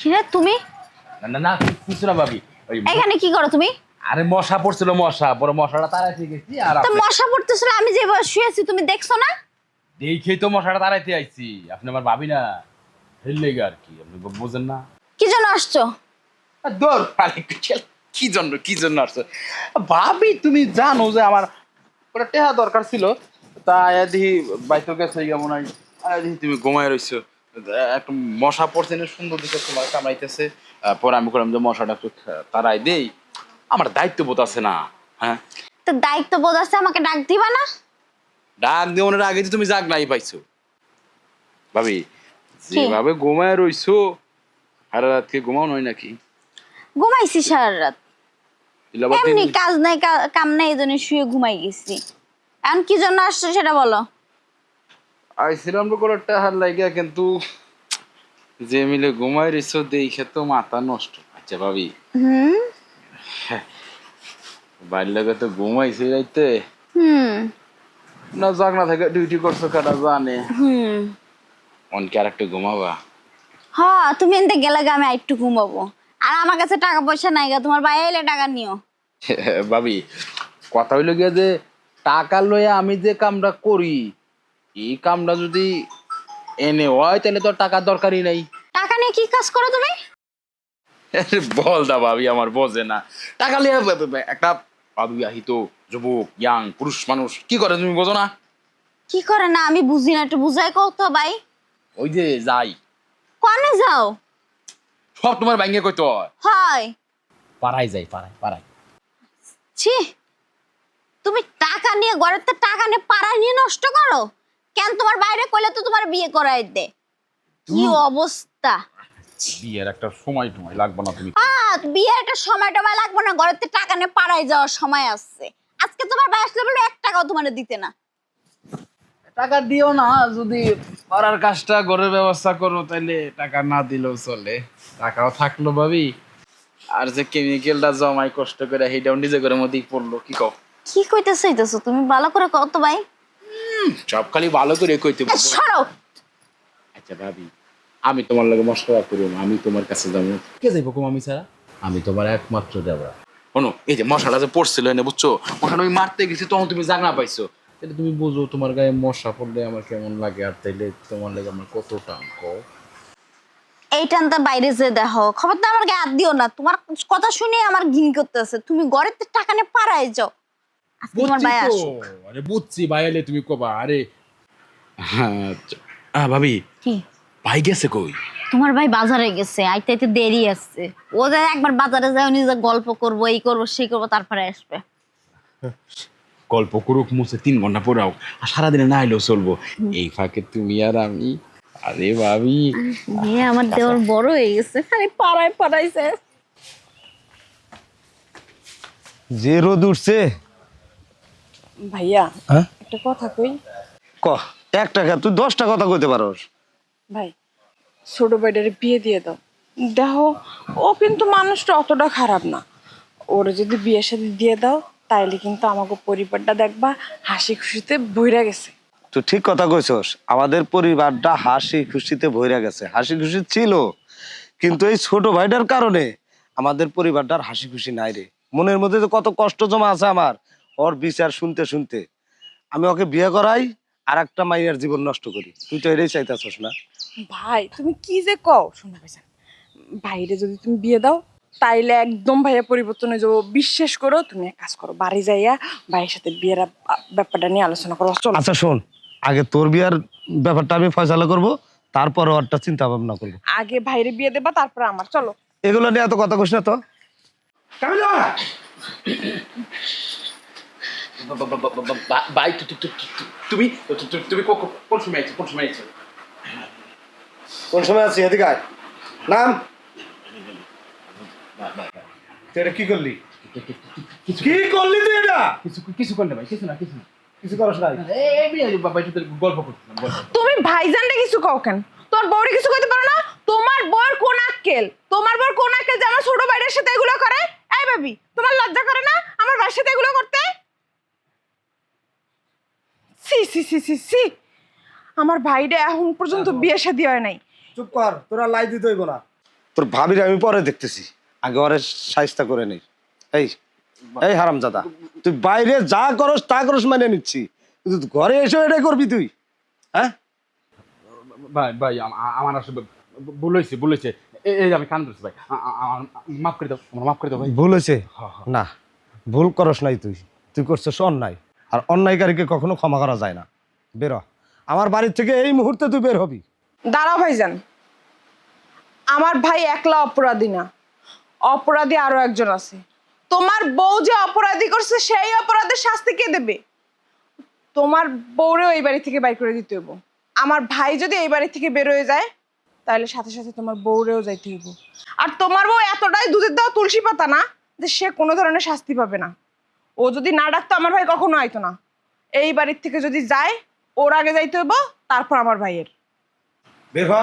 কিরে তুমি না না না কিছু না ভাবি। ওই এখানে কি করো তুমি? আরে মশা পড়ছিল, মশা বড় মশাটা তাড়াইতে গেছি আর তো মশা পড়তেছিল, আমি যে শুয়ে আছি তুমি দেখছো না? দেখেই তো মশাটা তাড়াইতে আইছি। আপনি আমার ভাবি না, হেললে আর কি আপনি বুঝেন না। কি জন্য আসছো? দৌড় আরে কি জন্য আসছে ভাবি? তুমি জানো যে আমার ওটা টেহা দরকার ছিল, তা আয়া দেখি বাইতো গেছে কেমন হয়। আয়া দেখি তুমি ঘুমায় রইছো, একটা মশা পড়ছে না, সুন্দর দিকে তোমার কামড়াইতেছে। পরে আমি করলাম যে মশাটা একটু তাড়াই দেই, আমার দায়িত্ববোধ আছে না? হ্যাঁ, তো দায়িত্ব বোধ আছে, আমাকে ডাক দিবা না? ডাক দেওয়ানোর আগে তো তুমি জাগ নাই পাইছো ভাবি। যেভাবে ঘুমায় রইছো, সারা রাতকে ঘুমাও নয় নাকি? ঘুমাইছি সারা রাত, ইলাবাদ এমনি কাজ নাই কাম নাই, এই জন্য শুয়ে ঘুমাই গেছি। এখন কি জন্য আসছো সেটা বলো। আইছিলাম তো করে টাহার লাগিয়া, কিন্তু যে মিলে ঘুমাই রইছো দেখে তো মাথা নষ্ট। আচ্ছা ভাবি, হুম বাইর লাগে তো ঘুমাইছি রাইতে, হুম না জাগ না থাকে ডিউটি করছো কাটা জানে। হুম অনকে আর একটু ঘুমাবা? হ্যাঁ, তুমি এনতে গেলে গা আমি একটু ঘুমাবো। আর আমার কাছে টাকা পয়সা নাই গা, তোমার ভাই এলে টাকা নিও। ভাবি, কথা হইলো গিয়া যে টাকা লইয়া আমি যে কামটা করি, এই কামটা যদি এনে হয় তাহলে তো আর টাকার দরকারই নাই। টাকা নিয়ে কি কাজ করো তুমি? বল দা ভাবি, আমার বোঝে না। টাকা লিয়ে একটা ভাবি আহিত যুবক ইয়াং পুরুষ মানুষ কি করে তুমি বোঝো না? কি করে না আমি বুঝি না, একটু বুঝাই কও তো ভাই। ওই যে যাই, কনে যাও? সব তোমার ব্যাঙ্গে কইতো হয়। হয় পাড়ায় যাই, পাড়ায় পাড়ায়। ছি, তুমি টাকা নিয়ে ঘরের তো টাকা নিয়ে পাড়ায় নিয়ে নষ্ট করো কেন? তোমার বাইরে কইলে তো তোমার বিয়ে করাই দে। কি অবস্থা! বিয়ের একটা সময় টময় লাগবে না তুমি? বিয়ের একটা সময় টময় লাগবে না, ঘরের তো টাকা নিয়ে পাড়ায় যাওয়ার সময় আসছে। আজকে তোমার ভাই আসলে বলে 1 টাকাও তোমার দিতে না। টাকা দিও না, যদি পাড়ার কাজটা ঘরের ব্যবস্থা করো তাহলে টাকা না দিলেও চলে। টাকাও থাকলো ভাবি, আর যে কেমিক্যালটা জমাই কষ্ট করে সেইটাও নিজে করে মধ্যেই পড়লো। কি কও? কি কইতে চাইতেছো তুমি? ভালো করে কও তো ভাই। সব খালি ভালো করে কইতে এ, সরো। আচ্ছা ভাবি, আমি তোমার লগে মশলা করব, আমি তোমার কাছে যাবো, কে যাইব কম আমি ছাড়া? আমি তোমার একমাত্র দেবরা। শোনো, এই যে মশাটা যে পড়ছিল এনে, বুঝছো, মশাটা আমি মারতে গেছি তখন তুমি জাগনা পাইছো, তাহলে তুমি বুঝো তোমার গায়ে মশা পড়লে আমার কেমন লাগে, আর তাইলে তোমার লাগে আমার কত টান কও। এই টানটা বাইরে যে দেখো, খবরদার আমার গায়ে হাত দিও না। তোমার কথা শুনে আমার ঘিন করতেছে। তুমি ঘরের তো টাকা নিয়ে পাড়ায় যাও। আজকে তোমার বুঝছি ভাই তো, আসুক। আরে বুঝছি ভাই এলে তুমি কবা। আরে হ্যাঁ, ভাবি, কি? ভাই গেছে কই? তোমার ভাই বাজারে গেছে, আইতে আইতে দেরি আসছে। ও যায় একবার বাজারে যায়, নিজে গল্প করবো, এই করবো সেই করবো, তারপরে আসবে। গল্প করুক মুছে 3 ঘন্টা পড়াও, আর সারাদিনে না এলেও চলবো। এই ফাঁকে তুমি আর আমি, আরে ভাবি। আমার দেওয়ার বড় হয়ে গেছে, খালি পাড়ায় পাড়াইছে। যে রোদ উঠছে। ভাইয়া, হ্যাঁ একটা কথা কই। ক, 1 টাকা তুই 10টা কথা কইতে পারোস। ভাই, ছোট ভাইটারে বিয়ে দিয়ে দাও। দেখো, ও কিন্তু মানুষটা অতটা খারাপ না। ওরে যদি বিয়ের সাথে দিয়ে দাও, তাইলে কিন্তু আমাকে পরিবারটা দেখবা হাসি খুশিতে ভইরা গেছে। তুই ঠিক কথা কইছস, আমাদের পরিবারটা হাসি খুশিতে ভইরা গেছে, হাসি খুশি ছিল, কিন্তু এই ছোট ভাইটার কারণে আমাদের পরিবারটার হাসি খুশি নাই রে। মনের মধ্যে তো কত কষ্ট জমা আছে আমার, ওর বিচার শুনতে শুনতে। আমি ওকে বিয়ে করাই আর একটা মাইয়ার জীবন নষ্ট করি, তুই তো এটাই চাইতাছস না? ভাই, তুমি কি যে কও, শোনো ভাইজান, ভাইরে যদি তুমি বিয়ে দাও, তাইলে একদম ভাইয়া পরিবর্তন হয়ে যাবো। বিশ্বাস করো, তুমি এক কাজ করো, বাড়ি যাইয়া ভাইয়ের সাথে বিয়ের ব্যাপারটা নিয়ে আলোচনা করো। চলো। আচ্ছা শোন, আগে তোর বিয়ার ব্যাপারটা আমি ফয়সালা করব, তারপর ওরটা চিন্তা ভাবনা করবো। আগে ভাইরে বিয়ে দেবা, তারপরে আমার। চলো। এগুলো নিয়ে এত কথা কইস না তো। ভাই তুমি তুমি কোন সময় আইছো, কোন সময় আইছো? কোন সময় আছি এদিকে আয়। নাম। তুই এটা কি করলি? কি করলি তুই এটা? কিছু করলে ভাই, কিছু না, কিছু না। কিছু করস নাই? ভাই সাথে গল্প করছিলাম, গল্প। তুমি ভাইজানরে কিছু কও কেন? তোর বউরে কিছু কইতে পারো না? তোমার বউর কোন আক্কেল? তোমার বউর কোন আক্কেল যে আমার ছোট ভাইয়ের সাথে এগুলো করে? এই বেবি, তোমার লজ্জা করে না আমার ভাইয়ের সাথে এগুলো করতে? সি সি সি সি সি, আমার ভাইরে এখন পর্যন্ত বিয়ে শাদী হয় নাই। চুপ কর, তোরা লাই দিতে হইব না। তোর ভাবির আমি পরে দেখতেছি, আগে ওরে সাইজটা করে নেই। এই এই হারামজাদা, তুই বাইরে যা করস তা করস মানে নিচ্ছি, কিন্তু ঘরে এসে এটাই করবি তুই? হ্যাঁ ভাই ভাই আমার আসলে ভুল হয়েছে ভুল হয়েছে। এই যে আমি কান ধরছি ভাই, মাফ করে দাও, আমার মাফ করে দাও ভাই। ভুল হয়েছে? না, ভুল করস নাই, তুই তুই করছিস অন্যায়, আর অন্যায়কারীকে কখনো ক্ষমা করা যায় না। বেরো আমার বাড়ির থেকে এই মুহূর্তে, তুই বের হবি। দাঁড়াও ভাইজান, আমার ভাই একলা অপরাধী না, অপরাধী আরো একজন আছে। তোমার বউ যে অপরাধী করছে সেই অপরাধের শাস্তি কে দেবে? তোমার বউরেও এই বাড়ি থেকে বাইর করে দিতে হইব। আমার ভাই যদি এই বাড়ি থেকে বের হয়ে যায় তাহলে সাথে সাথে তোমার বউরেও যাইতে হইব। আর তোমার বউ এতটাই দুধের দেওয়া তুলসী পাতা না যে সে কোনো ধরনের শাস্তি পাবে না। ও যদি না ডাকতো আমার ভাই কখনো আইতো না। এই বাড়ির থেকে যদি যায় ওর আগে যাইতে হইব, তারপর আমার ভাইয়ের। বের হ,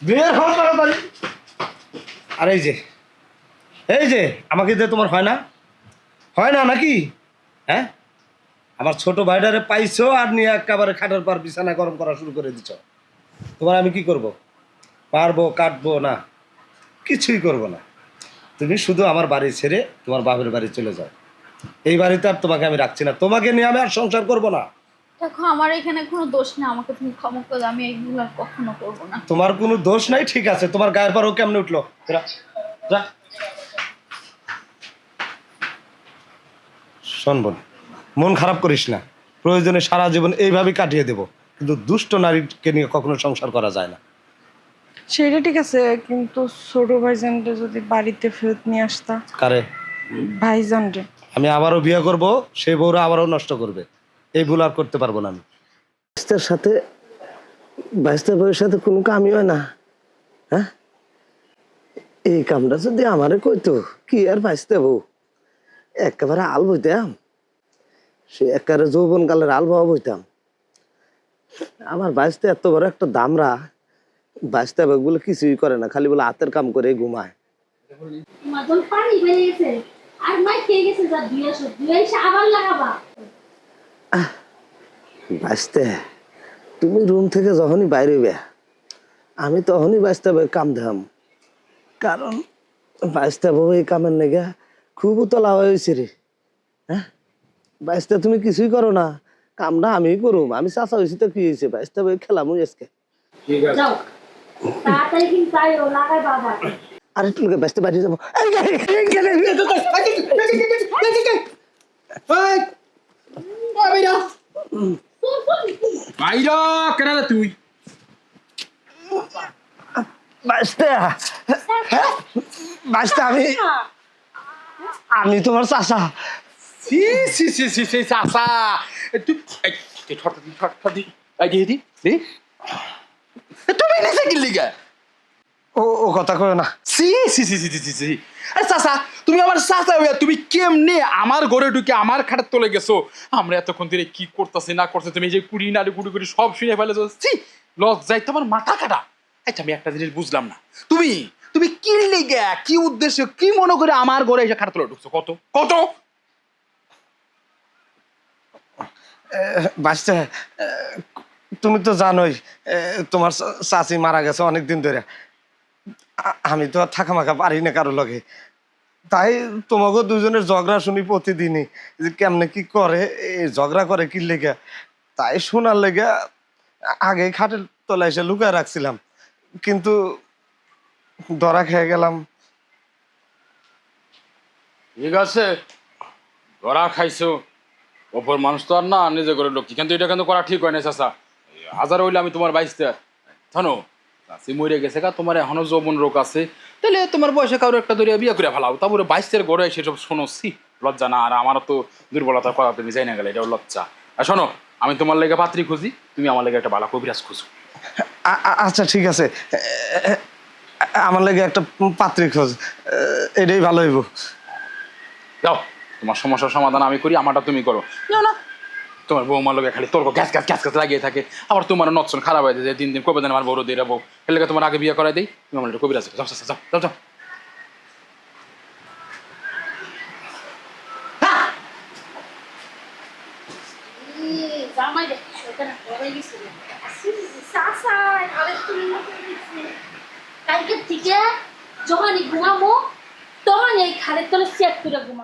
বের হ তাড়াতাড়ি। আর এই যে এই যে আমাকে দিয়ে তোমার হয় না, হয় না নাকি? হ্যাঁ, আমার ছোট ভাইটারে পাইছো আর নিয়ে একেবারে খাটের পর বিছানা গরম করা শুরু করে দিছ। তোমার আমি কি করব? পারবো কাটবো না, কিছুই করব না। তুমি শুধু আমার বাড়ি ছেড়ে তোমার বাপের বাড়ি চলে যাও। এই বাড়িতে আর তোমাকে আমি রাখছি না, তোমাকে নিয়ে আমি আর সংসার করব না। দেখো আমার এখানে কোনো দোষ নেই, আমাকে তুমি ক্ষমা করে দাও, আমি এইগুলো আর কখনো করবো না। তোমার কোনো দোষ নাই, ঠিক আছে, তোমার গায়ের পর ও কেমনে উঠলো? যা, যা। শোন বোন, মন খারাপ করিস না, প্রয়োজনে সারা জীবন এইভাবে কাটিয়ে দেব, কিন্তু দুষ্ট নারীকে নিয়ে কখনো সংসার করা যায় না। সেটা ঠিক আছে, কিন্তু ছোট ভাইজানটা যদি বাড়িতে ফেরত নিয়ে আসতা। কারে? ভাইজানরে। আমি আবারও বিয়ে করব, সেই বউরা আবারও নষ্ট করবে, এই ভুল আর করতে পারবো না আমি। বাইস্তার সাথে, বাইস্তার বউয়ের সাথে কোনো কামই হয় না। হ্যাঁ, এই কামটা যদি আমারে কইতো, কি আর বাইস্তা বউ একেবারে আল বইতাম, সে একেবারে যৌবন কালের আল বাবা বইতাম। আমার বাইস্তা এত বড় একটা দামরা, বাইস্তা বলে কিছুই করে না, খালি বলে হাতের কাম করে ঘুমায়। মাজন পানি বেরিয়ে গেছে আর মাই খেয়ে গেছে, যা দুই এসে আবার লাগাবা। বাইস্তা, তুমি রুম থেকে যখনই বাইরে হইবে আমি তখনই বাইস্তা বই কাম দিলাম, কারণ বাইস্তা বউ এই কামের নেগা খুব উতলা হয়েছে রে। হ্যাঁ, বাইস্তা তুমি কিছুই করো না, কামটা আমি করুম, আমি চাচা হয়েছি তো কি হয়েছে, বাইস্তা বই খেলাম আজকে। যাও তাড়াতাড়ি কিন্তু আইও, লাগাই বাবা। আর একটু লোকে ব্যস্ত বাড়ি যাবো। বাইরা কেনারে তুই আমি তোমার চাচা। সি সি সি সি সি চাচা, তুই তুই ঠট দি ঠট দি আই দি দি দি তুমি নিছে কি লিগা? ও ও কথা কয় না। সি সি সি সি সি সি আরে চাচা, তুমি আমার চাচা হইয়া তুমি কেমনে আমার ঘরে ঢুকে আমার খাটের তলে গেছো? আমরা এতক্ষণ ধরে কি করতেছি না করতে, তুমি এই যে কুড়ি নাড়ি কুড়ি কুড়ি সব শুনে ফেলেছো। সি লজ যাই তোমার মাথা কাটা। আচ্ছা আমি একটা জিনিস বুঝলাম না, তুমি তুমি কি লিগা, কি উদ্দেশ্য, কি মনে করে আমার ঘরে এসে খাটের তলে ঢুকছো? কত কত বাচ্চা, তুমি তো জানোই তোমার চাচি মারা গেছে অনেকদিন ধরে, আমি তো আর থাকা মাখা পারি না কারো লগে, তাই তোমাকে দুজনের ঝগড়া শুনি প্রতিদিনই, যে কেমনে কি করে, এই ঝগড়া করে কি লেগে, তাই শোনার লেগে আগে খাটের তলায় এসে লুকায় রাখছিলাম, কিন্তু ধরা খেয়ে গেলাম। ঠিক আছে, ধরা খাইছো, ওপর মানুষ তো আর না নিজে করে লোক, কিন্তু এটা কিন্তু করা ঠিক হয় না চাচা। হাজার হইলে আমি তোমার বাইশটা জানো, চাষি মরে গেছে গা, তোমার এখনো যৌবন রোগ আছে, তাহলে তোমার বয়সে কারো একটা দরিয়া বিয়ে করে ফেলাও, তারপরে বাইশের গড়ে সেসব শোনো, সি লজ্জা না? আর আমারও তো দুর্বলতার কথা তুমি যাই না গেলে, এটাও লজ্জা। আর শোনো, আমি তোমার লেগে পাত্রী খুঁজি, তুমি আমার লেগে একটা ভালো কবিরাজ খুঁজো। আচ্ছা ঠিক আছে, আমার লেগে একটা পাত্রী খোঁজ, এটাই ভালো হইব। যাও, তোমার সমস্যার সমাধান আমি করি, আমারটা তুমি করো। না তোমার বৌমার লোকে খালি তর্ক গ্যাস গ্যাস গ্যাস গ্যাস লাগিয়ে থাকে, আবার তোমার নচ্ছন খারাপ হয়ে যায়, দিন দিন কবে দিন আমার বড় দিয়ে বউ, এর লেগে তোমার আগে বিয়ে করাই দিই, তুমি আমার একটা কবিরাজ যাও যাও যাও যাও। জামাই দেখি সেখানে পড়ে গেছে। চাচা আরে তুমি কালকে থেকে যখনই ঘুমাবো তখন এই খাটের তলে সেট করে ঘুমাবো।